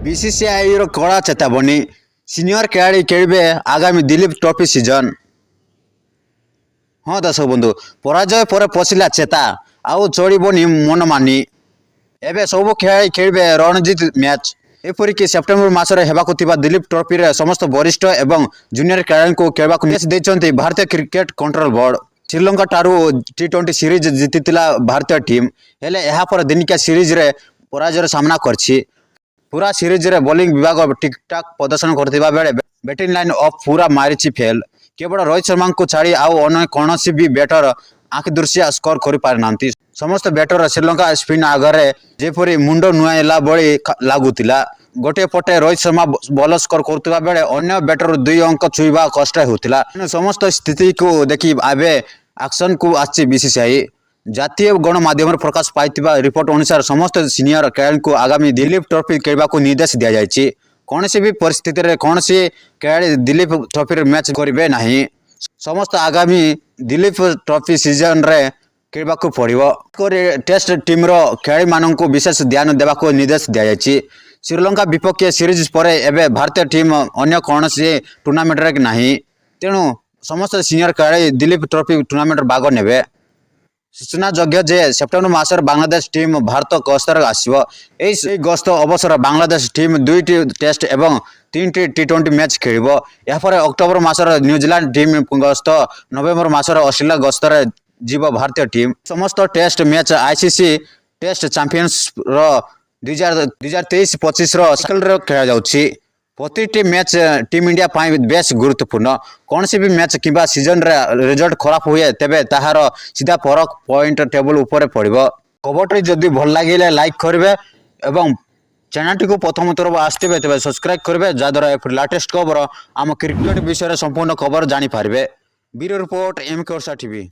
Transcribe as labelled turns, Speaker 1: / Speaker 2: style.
Speaker 1: BCCI कड़ा चेतावनी senior खेलाड़ी खेलिबे आगामी दिलीप ट्रॉफी सीजन। हाँ दर्शक बंधु पराजय पर पशिला चेता आउ चढ़नी मनमानी एवं सब खेलाड़ी खेलिबे रणजीत मैच एपरिक सेप्टेम्बर मासरे हेबाकु थिबा दिलीप ट्रॉफी रे समस्त वरिष्ठ एवं जूनियर खेलाड़ी को खेलवाक निर्देश देइछन्ति भारतीय क्रिकेट कंट्रोल बोर्ड। श्रीलंका ठारू T20 सीरीज जीतिला भारतीय टीम हेले यहाँ पर दिनिका सीरीज रे पराजय सामना करछि। पूरा सीरीज रे बॉलिंग विभाग ठीक ठाक प्रदर्शन करथिबा बेले बैटिंग लाइन अप पूरा मारिछि फेल। केवल रोहित शर्मा को छाड़ी आउ अन्य कौनसी भी बैटर आंख दृश्य स्कोर कर पारि नांती। समस्त बैटर श्रीलंका स्पिन आगे जेपरी मुंड नुआइला बळी लागुतिला। गोटे पटे रोहित शर्मा बॉल स्कोर करथिबा बेले अन्य बैटर 2 अंक छुईबा कष्ट होतिला। समस्त स्थिति को देखि आबे एक्शन को आछि बीसीसीआई। जातीय गणमाध्यम प्रकाश पाइथिबा रिपोर्ट अनुसार समस्त सीनियर खेलाड़ी को आगामी दिलीप ट्रॉफी खेलवा को निर्देश दिया जायछि। कौन सी भी परिस्थिति रे कौन सी खेलाड़ी दिलीप ट्रॉफी मैच करेंगे नहीं। समस्त आगामी दिलीप ट्रॉफी सीजन रे खेलवा को पड़ो। टेस्ट टीम रो खेलाड़ी मानन को विशेष ध्यान देवा को निर्देश दिया जायछि। श्रीलंका विपक्ष सीरीज पर एवं भारतीय टीम अन्य कौन सी टूर्नामेंट रे नहीं। तेणु समस्त सीनियर खेलाड़ी दिलीप ट्रॉफी टूर्नामेंट भाग नेबे। सूचना योग्य जे सेप्टेम्बर मासर बांग्लादेश टीम भारत गस्तर आसो। गस्त अवसर बांग्लादेश टीम 2टी टेस्ट एवं 3टी T20 मैच खेल। यापर अक्टोबर मासर न्यूजीलैंड टीम गस्त, नवेम्बर मासर ऑस्ट्रेलिया गस्तर जीव भारतीय टीम। समस्त test match ICC test champions 2023-25 खेल जाउछि। प्रति मैच टीम इंडिया पाई बेस गुरुत्वपूर्ण। कौन सी भी मैच किंबा सीजन रे रिजल्ट खराब हुए तेबे ताहार सीधा फरक पॉइंट टेबल ऊपर पड़ो। खबरटी जदि भल लगे लाइक करेंगे एवं चैनल टी को प्रथम थर आसते तेज सब्सक्राइब करेंगे जहाद्वारा लेटेस्ट खबर आम क्रिकेट विषय संपूर्ण खबर जानी पारे। Bureau report MK Odisha TV.